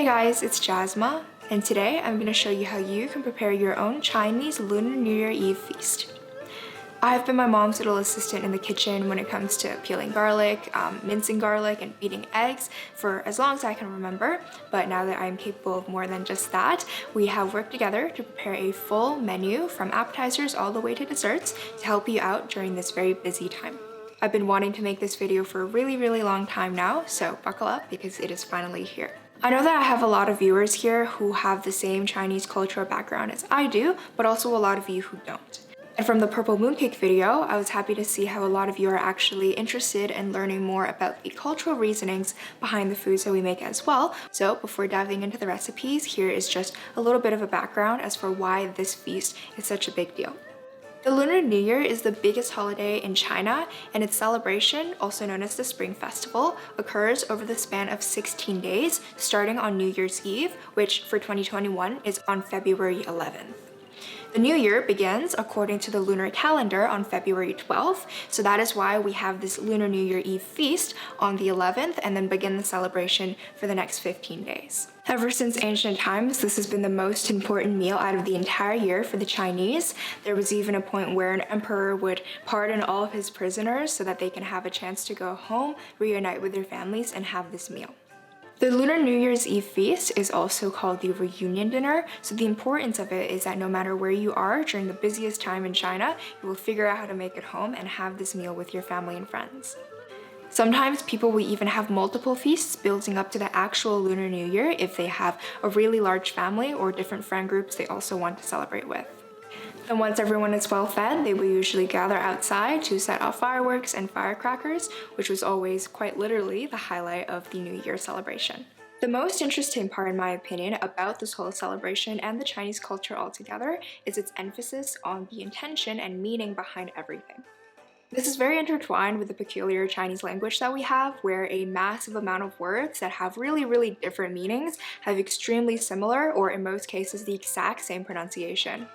guys, it's Jasma, and today I'm going to show you how you can prepare your own Chinese Lunar New Year Eve feast. I've been my mom's little assistant in the kitchen when it comes to peeling garlic, mincing garlic, and beating eggs for as long as I can remember, but now that I'm capable of more than just that, we have worked together to prepare a full menu from appetizers all the way to desserts to help you out during this very busy time. I've been wanting to make this video for a really long time now, so buckle up because it is finally here. I know that I have a lot of viewers here who have the same Chinese cultural background as I do, but also a lot of you who don't. And from the purple mooncake video, I was happy to see how a lot of you are actually interested in learning more about the cultural reasonings behind the foods that we make as well. So before diving into the recipes, here is just a little bit of a background as for why this feast is such a big deal. The Lunar New Year is the biggest holiday in China, and its celebration, also known as the Spring Festival, occurs over the span of 16 days, starting on New Year's Eve, which for 2021 is on February 11th. The new year begins according to the lunar calendar on February 12th, so that is why we have this Lunar New Year Eve feast on the 11th and then begin the celebration for the next 15 days. Ever since ancient times, this has been the most important meal out of the entire year for the Chinese. There was even a point where an emperor would pardon all of his prisoners so that they can have a chance to go home, reunite with their families, and have this meal. The Lunar New Year's Eve feast is also called the reunion dinner, so the importance of it is that no matter where you are during the busiest time in China, you will figure out how to make it home and have this meal with your family and friends. Sometimes people will even have multiple feasts building up to the actual Lunar New Year if they have a really large family or different friend groups they also want to celebrate with. And once everyone is well fed, they will usually gather outside to set off fireworks and firecrackers, which was always quite literally the highlight of the New Year celebration. The most interesting part, in my opinion, about this whole celebration and the Chinese culture altogether is its emphasis on the intention and meaning behind everything. This is very intertwined with the peculiar Chinese language that we have, where a massive amount of words that have really different meanings have extremely similar, or in most cases, the exact same pronunciation.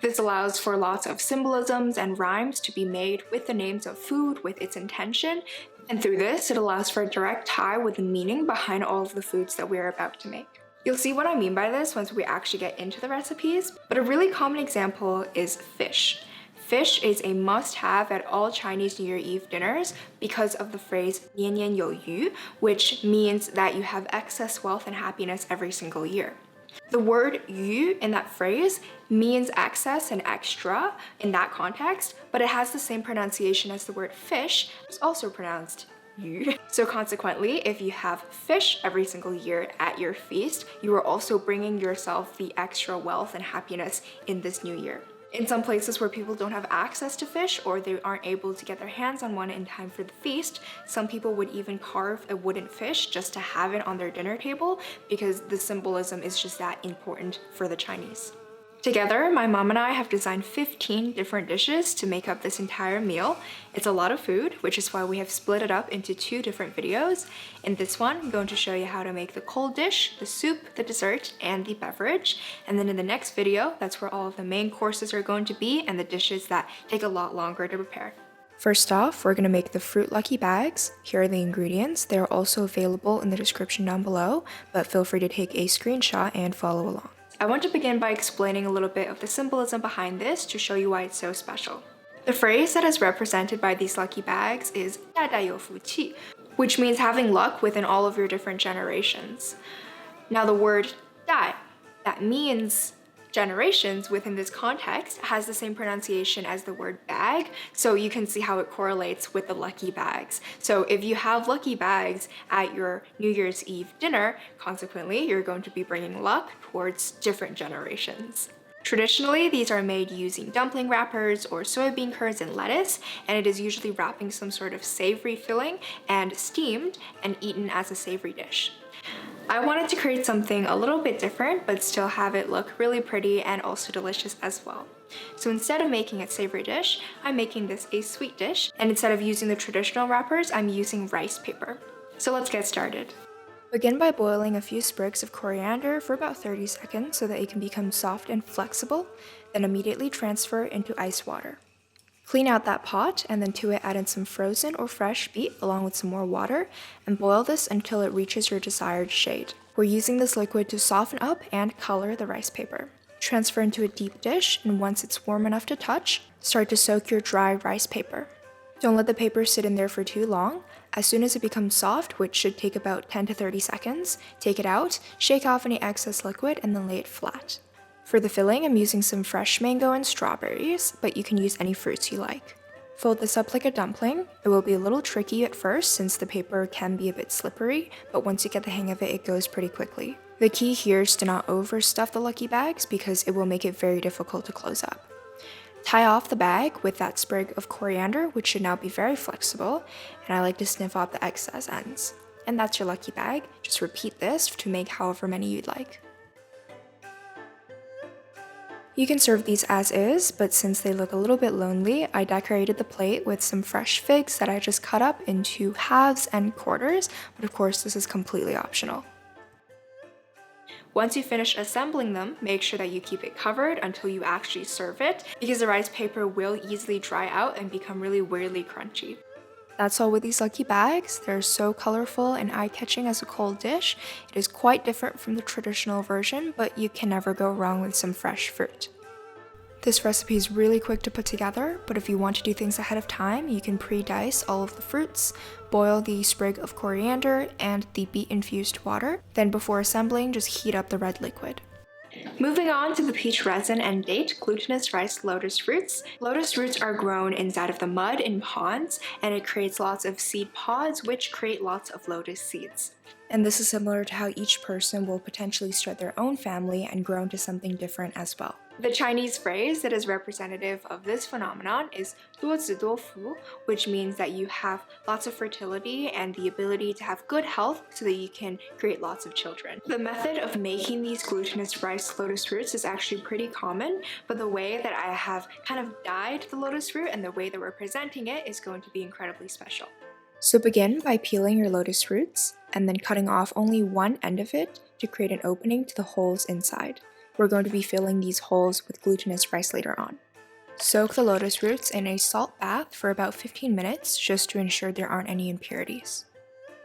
This allows for lots of symbolisms and rhymes to be made with the names of food with its intention, and through this, it allows for a direct tie with the meaning behind all of the foods that we're about to make. You'll see what I mean by this once we actually get into the recipes, but a really common example is fish. Fish is a must-have at all Chinese New Year Eve dinners because of the phrase 年年有余, which means that you have excess wealth and happiness every single year. The word yu in that phrase means excess and extra in that context, but it has the same pronunciation as the word fish. It's also pronounced yu. So consequently, if you have fish every single year at your feast, you are also bringing yourself the extra wealth and happiness in this new year. In some places where people don't have access to fish or they aren't able to get their hands on one in time for the feast, some people would even carve a wooden fish just to have it on their dinner table because the symbolism is just that important for the Chinese. Together, my mom and I have designed 15 different dishes to make up this entire meal. It's a lot of food, which is why we have split it up into 2 different videos. In this one, I'm going to show you how to make the cold dish, the soup, the dessert, and the beverage. And then in the next video, that's where all of the main courses are going to be and the dishes that take a lot longer to prepare. First off, we're going to make the fruit lucky bags. Here are the ingredients. They're also available in the description down below, but feel free to take a screenshot and follow along. I want to begin by explaining a little bit of the symbolism behind this to show you why it's so special. The phrase that is represented by these lucky bags is 代代有福气, which means having luck within all of your different generations. Now the word 代, that means generations within this context, has the same pronunciation as the word bag, so you can see how it correlates with the lucky bags. So if you have lucky bags at your New Year's Eve dinner, consequently, you're going to be bringing luck towards different generations. Traditionally, these are made using dumpling wrappers or soybean curds and lettuce, and it is usually wrapping some sort of savory filling and steamed and eaten as a savory dish. I wanted to create something a little bit different, but still have it look really pretty and also delicious as well. So instead of making a savory dish, I'm making this a sweet dish, and instead of using the traditional wrappers, I'm using rice paper. So let's get started. Begin by boiling a few sprigs of coriander for about 30 seconds so that it can become soft and flexible, then immediately transfer into ice water. Clean out that pot and then to it add in some frozen or fresh beet along with some more water and boil this until it reaches your desired shade. We're using this liquid to soften up and color the rice paper. Transfer into a deep dish, and once it's warm enough to touch, start to soak your dry rice paper. Don't let the paper sit in there for too long. As soon as it becomes soft, which should take about 10 to 30 seconds, take it out, shake off any excess liquid, and then lay it flat. For the filling, I'm using some fresh mango and strawberries, but you can use any fruits you like. Fold this up like a dumpling. It will be a little tricky at first since the paper can be a bit slippery, but once you get the hang of it, it goes pretty quickly. The key here is to not overstuff the lucky bags because it will make it very difficult to close up. Tie off the bag with that sprig of coriander, which should now be very flexible, and I like to sniff off the excess ends. And that's your lucky bag. Just repeat this to make however many you'd like. You can serve these as is, but since they look a little bit lonely, I decorated the plate with some fresh figs that I just cut up into halves and quarters, but of course this is completely optional. Once you finish assembling them, make sure that you keep it covered until you actually serve it, because the rice paper will easily dry out and become really weirdly crunchy. That's all with these lucky bags. They're so colorful and eye-catching as a cold dish. It is quite different from the traditional version, but you can never go wrong with some fresh fruit. This recipe is really quick to put together, but if you want to do things ahead of time, you can pre-dice all of the fruits, boil the sprig of coriander and the beet-infused water, then before assembling, just heat up the red liquid. Moving on to the peach resin and date glutinous rice lotus roots. Lotus roots are grown inside of the mud in ponds, and it creates lots of seed pods which create lots of lotus seeds. And this is similar to how each person will potentially start their own family and grow into something different as well. The Chinese phrase that is representative of this phenomenon is 多子多福, which means that you have lots of fertility and the ability to have good health so that you can create lots of children. The method of making these glutinous rice lotus roots is actually pretty common, but the way that I have kind of dyed the lotus root and the way that we're presenting it is going to be incredibly special. So begin by peeling your lotus roots and then cutting off only one end of it to create an opening to the holes inside. We're going to be filling these holes with glutinous rice later on. Soak the lotus roots in a salt bath for about 15 minutes just to ensure there aren't any impurities.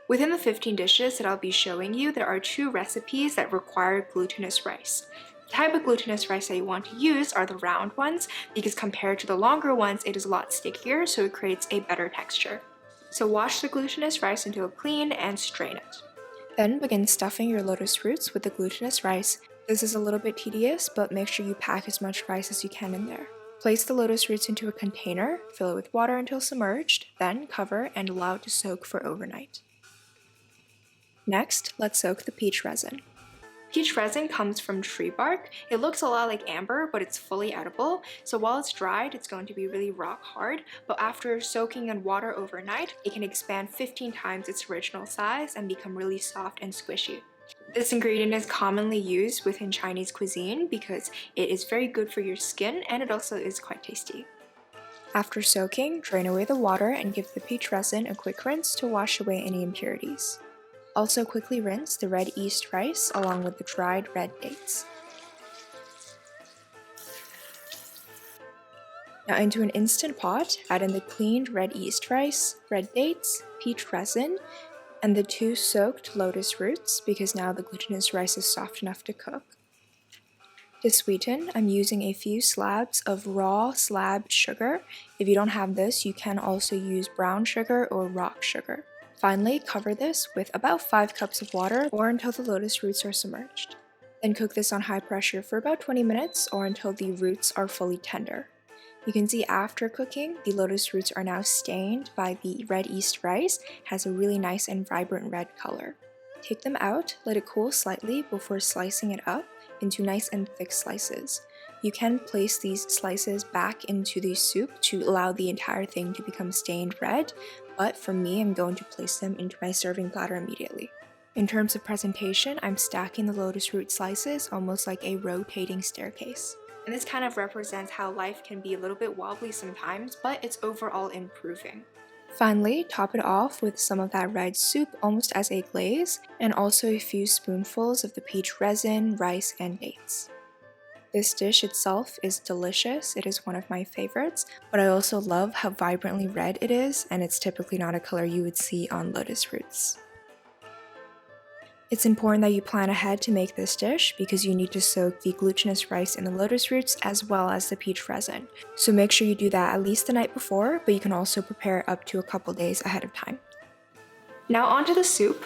Within the 15 dishes that I'll be showing you, there are 2 recipes that require glutinous rice. The type of glutinous rice that you want to use are the round ones because compared to the longer ones, it is a lot stickier, so it creates a better texture. So wash the glutinous rice into a clean and strain it. Then begin stuffing your lotus roots with the glutinous rice. This is a little bit tedious, but make sure you pack as much rice as you can in there. Place the lotus roots into a container, fill it with water until submerged, then cover and allow it to soak for overnight. Next, let's soak the peach resin. Peach resin comes from tree bark. It looks a lot like amber, but it's fully edible. So while it's dried, it's going to be really rock hard, but after soaking in water overnight, it can expand 15 times its original size and become really soft and squishy. This ingredient is commonly used within Chinese cuisine because it is very good for your skin and it also is quite tasty. After soaking, drain away the water and give the peach resin a quick rinse to wash away any impurities. Also quickly rinse the red yeast rice along with the dried red dates. Now into an instant pot, add in the cleaned red yeast rice, red dates, peach resin, and the 2 soaked lotus roots because now the glutinous rice is soft enough to cook. To sweeten, I'm using a few slabs of raw slabbed sugar. If you don't have this, you can also use brown sugar or rock sugar. Finally, cover this with about 5 cups of water or until the lotus roots are submerged. Then cook this on high pressure for about 20 minutes or until the roots are fully tender. You can see after cooking, the lotus roots are now stained by the red yeast rice. It has a really nice and vibrant red color. Take them out, let it cool slightly before slicing it up into nice and thick slices. You can place these slices back into the soup to allow the entire thing to become stained red, but for me, I'm going to place them into my serving platter immediately. In terms of presentation, I'm stacking the lotus root slices almost like a rotating staircase. And this kind of represents how life can be a little bit wobbly sometimes, but it's overall improving. Finally, top it off with some of that red soup almost as a glaze, and also a few spoonfuls of the peach resin, rice, and dates. This dish itself is delicious. It is one of my favorites, but I also love how vibrantly red it is, and it's typically not a color you would see on lotus roots. It's important that you plan ahead to make this dish because you need to soak the glutinous rice in the lotus roots as well as the peach resin. So make sure you do that at least the night before, but you can also prepare up to a couple days ahead of time. Now onto the soup.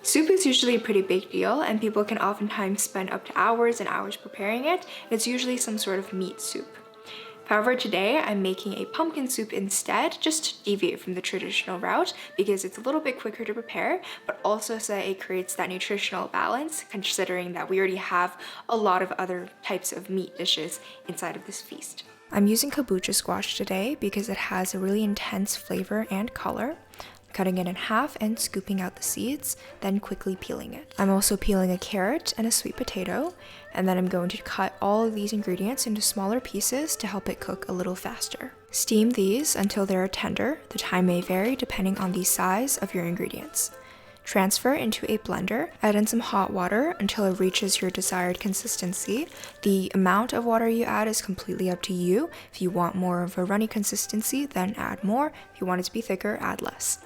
Soup is usually a pretty big deal and people can oftentimes spend up to hours and hours preparing it, and it's usually some sort of meat soup. However, today I'm making a pumpkin soup instead, just to deviate from the traditional route because it's a little bit quicker to prepare, but also so that it creates that nutritional balance, considering that we already have a lot of other types of meat dishes inside of this feast. I'm using kabocha squash today because it has a really intense flavor and color. Cutting it in half and scooping out the seeds, then quickly peeling it. I'm also peeling a carrot and a sweet potato, and then I'm going to cut all of these ingredients into smaller pieces to help it cook a little faster. Steam these until they are tender. The time may vary depending on the size of your ingredients. Transfer into a blender, add in some hot water until it reaches your desired consistency. The amount of water you add is completely up to you. If you want more of a runny consistency, then add more. If you want it to be thicker, add less.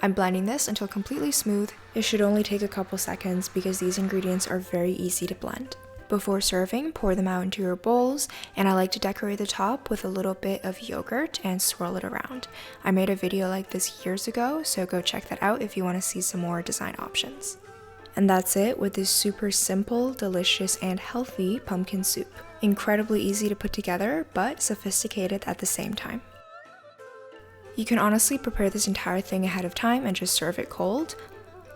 I'm blending this until completely smooth. It should only take a couple seconds because these ingredients are very easy to blend. Before serving, pour them out into your bowls, and I like to decorate the top with a little bit of yogurt and swirl it around. I made a video like this years ago, so go check that out if you want to see some more design options. And that's it with this super simple, delicious, and healthy pumpkin soup. Incredibly easy to put together, but sophisticated at the same time. You can honestly prepare this entire thing ahead of time and just serve it cold.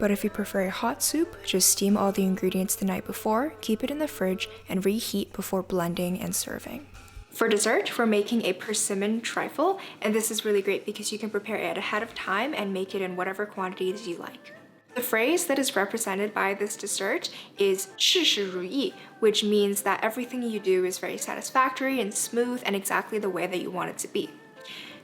But if you prefer a hot soup, just steam all the ingredients the night before, keep it in the fridge, and reheat before blending and serving. For dessert, we're making a persimmon trifle, and this is really great because you can prepare it ahead of time and make it in whatever quantities you like. The phrase that is represented by this dessert is 事事如意, which means that everything you do is very satisfactory and smooth and exactly the way that you want it to be.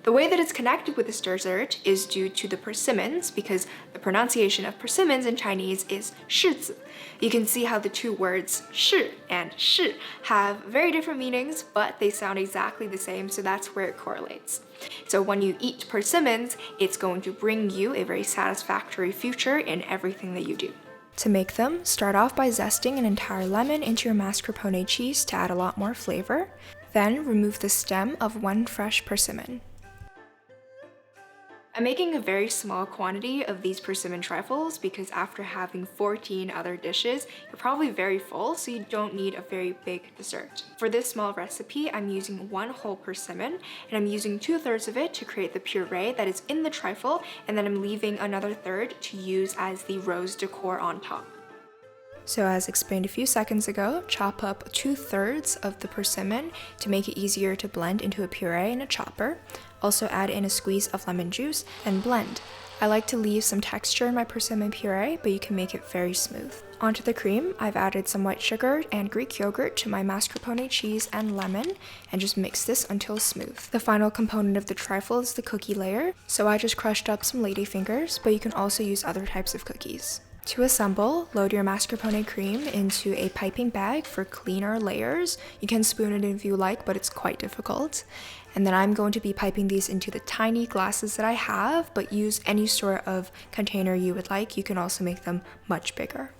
The way that it's connected with this dessert is due to the persimmons, because the pronunciation of persimmons in Chinese is 柿子. You can see how the two words 是 and 是 have very different meanings, but they sound exactly the same, so that's where it correlates. So when you eat persimmons, it's going to bring you a very satisfactory future in everything that you do. To make them, start off by zesting an entire lemon into your mascarpone cheese to add a lot more flavor. Then remove the stem of one fresh persimmon. I'm making a very small quantity of these persimmon trifles because after having 14 other dishes, you're probably very full, so you don't need a very big dessert. For this small recipe, I'm using one whole persimmon, and I'm using 2/3 of it to create the puree that is in the trifle, and then I'm leaving another third to use as the rose decor on top. So as explained a few seconds ago, chop up 2/3 of the persimmon to make it easier to blend into a puree in a chopper. Also add in a squeeze of lemon juice and blend. I like to leave some texture in my persimmon puree, but you can make it very smooth. Onto the cream, I've added some white sugar and Greek yogurt to my mascarpone cheese and lemon, and just mix this until smooth. The final component of the trifle is the cookie layer, so I just crushed up some ladyfingers, but you can also use other types of cookies. To assemble, load your mascarpone cream into a piping bag for cleaner layers. You can spoon it if you like, but it's quite difficult. And then I'm going to be piping these into the tiny glasses that I have, but use any sort of container you would like. You can also make them much bigger.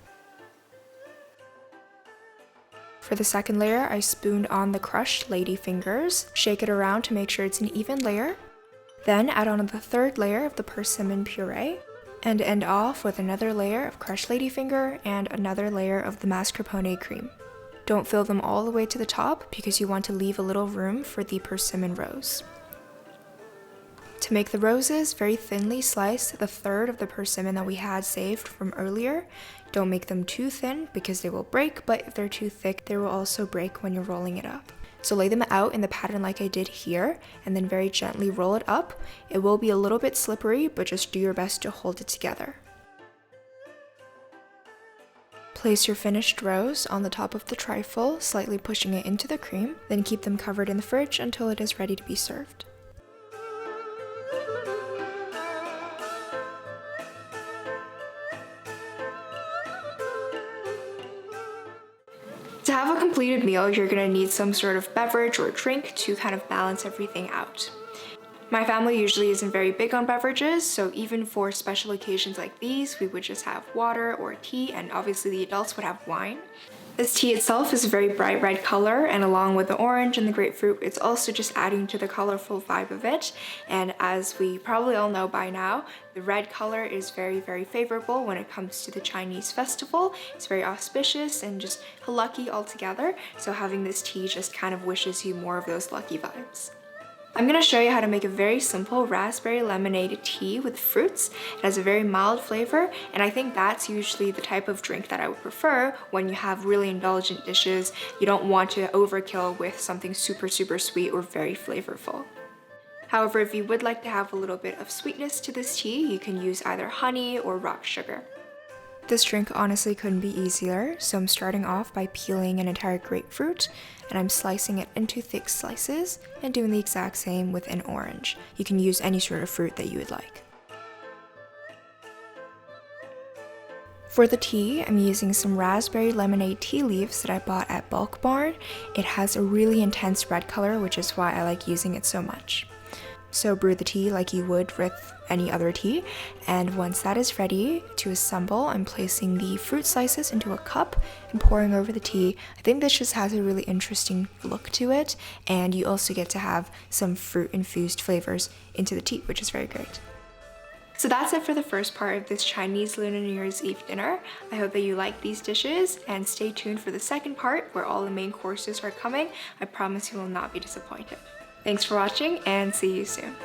For the second layer, I spooned on the crushed ladyfingers. Shake it around to make sure it's an even layer. Then add on the third layer of the persimmon puree. And end off with another layer of crushed ladyfinger and another layer of the mascarpone cream. Don't fill them all the way to the top because you want to leave a little room for the persimmon rose. To make the roses, very thinly slice the third of the persimmon that we had saved from earlier. Don't make them too thin because they will break, but if they're too thick, they will also break when you're rolling it up. So lay them out in the pattern like I did here, and then very gently roll it up. It will be a little bit slippery, but just do your best to hold it together. Place your finished rose on the top of the trifle, slightly pushing it into the cream, then keep them covered in the fridge until it is ready to be served. To have a completed meal, you're gonna need some sort of beverage or drink to kind of balance everything out. My family usually isn't very big on beverages, so even for special occasions like these, we would just have water or tea, and obviously the adults would have wine. This tea itself is a very bright red color, and along with the orange and the grapefruit, it's also just adding to the colorful vibe of it. And as we probably all know by now, the red color is very, very favorable when it comes to the Chinese festival. It's very auspicious and just lucky altogether, so having this tea just kind of wishes you more of those lucky vibes. I'm going to show you how to make a very simple raspberry lemonade tea with fruits. It has a very mild flavor, and I think that's usually the type of drink that I would prefer when you have really indulgent dishes. You don't want to overkill with something super sweet or very flavorful. However, if you would like to have a little bit of sweetness to this tea, you can use either honey or rock sugar. This drink honestly couldn't be easier, so I'm starting off by peeling an entire grapefruit, and I'm slicing it into thick slices and doing the exact same with an orange. You can use any sort of fruit that you would like. For the tea, I'm using some raspberry lemonade tea leaves that I bought at Bulk Barn. It has a really intense red color, which is why I like using it so much. So brew the tea like you would with any other tea, and once that is ready to assemble, I'm placing the fruit slices into a cup and pouring over the tea. I think this just has a really interesting look to it, and you also get to have some fruit-infused flavors into the tea, which is very great. So that's it for the first part of this Chinese Lunar New Year's Eve dinner. I hope that you like these dishes, and stay tuned for the second part where all the main courses are coming. I promise you will not be disappointed. Thanks for watching, and see you soon.